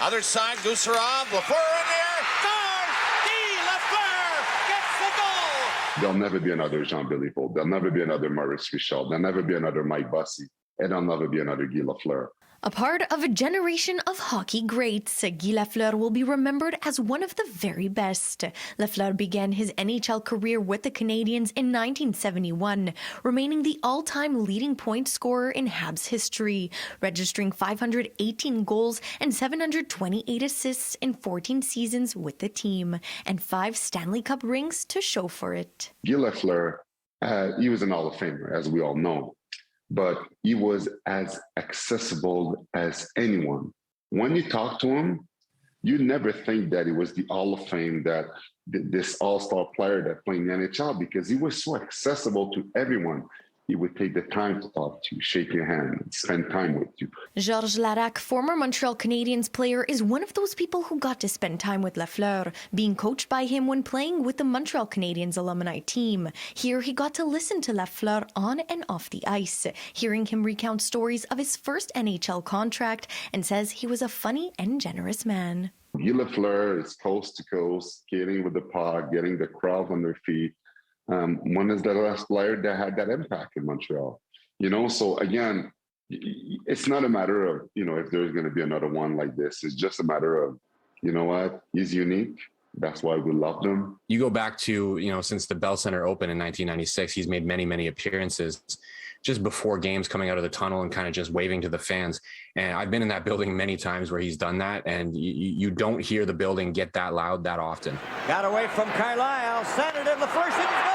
Other side, Gusarov, Lafleur in there. Scores! Guy Lafleur gets the goal! There'll never be another Jean-Billy Paul. There'll never be another Maurice Richard. There'll never be another Mike Bossy. And there'll never be another Guy Lafleur. A part of a generation of hockey greats, Guy Lafleur will be remembered as one of the very best. Lafleur began his NHL career with the Canadiens in 1971, remaining the all-time leading point scorer in Habs history, registering 518 goals and 728 assists in 14 seasons with the team, and 5 Stanley Cup rings to show for it. Guy Lafleur, he was an Hall of Famer, as we all know. But he was as accessible as anyone. When you talk to him, you never think that he was the Hall of Fame, that this all-star player that played in the NHL, because he was so accessible to everyone. He would take the time to talk to you, shake your hand, and spend time with you. Georges Laraque, former Montreal Canadiens player, is one of those people who got to spend time with Lafleur, being coached by him when playing with the Montreal Canadiens alumni team. Here he got to listen to Lafleur on and off the ice, hearing him recount stories of his first NHL contract, and says he was a funny and generous man. Guy Lafleur is coast to coast, skating with the puck, getting the crowd on their feet. When is the last player that had that impact in Montreal? So again, it's not a matter of, if there's going to be another one like this. It's just a matter of, you know what, he's unique. That's why we loved him. You go back to, since the Bell Center opened in 1996, he's made many, many appearances just before games, coming out of the tunnel and kind of just waving to the fans. And I've been in that building many times where he's done that, and you don't hear the building get that loud that often. Got away from Carlisle, sent it in the first and scores!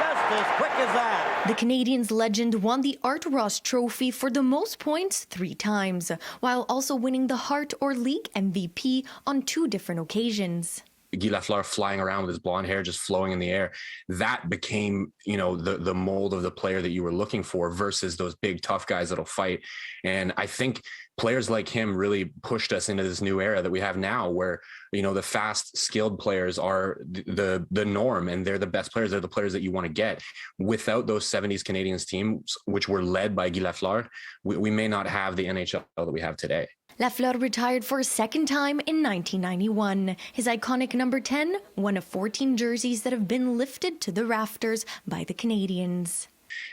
Just as quick as that. The Canadiens legend won the Art Ross Trophy for the most points 3 times, while also winning the Hart or League MVP on 2 different occasions. Guy Lafleur flying around with his blonde hair just flowing in the air, that became, the mold of the player that you were looking for versus those big tough guys that'll fight. And I think players like him really pushed us into this new era that we have now, where, the fast, skilled players are the norm, and they're the best players. They're the players that you want to get. Without those 70s Canadiens teams, which were led by Guy Lafleur, we may not have the NHL that we have today. Lafleur retired for a second time in 1991. His iconic number 10, one of 14 jerseys that have been lifted to the rafters by the Canadiens.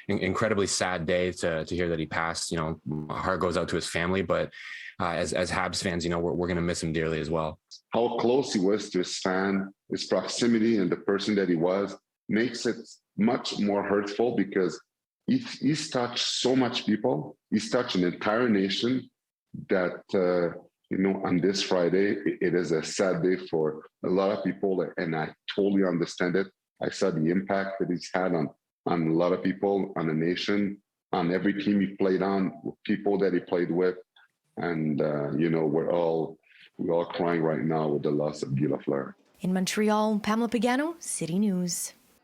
Incredibly sad day to hear that he passed. My heart goes out to his family, but as Habs fans, we're going to miss him dearly as well. How close he was to his fan, his proximity, and the person that he was makes it much more hurtful, because he's touched so much people. He's touched an entire nation. That, on this Friday, it is a sad day for a lot of people, and I totally understand it. I saw the impact that he's had on a lot of people, on the nation, on every team he played on, people that he played with. And, we're all crying right now with the loss of Guy Lafleur. In Montreal, Pamela Pagano, City News.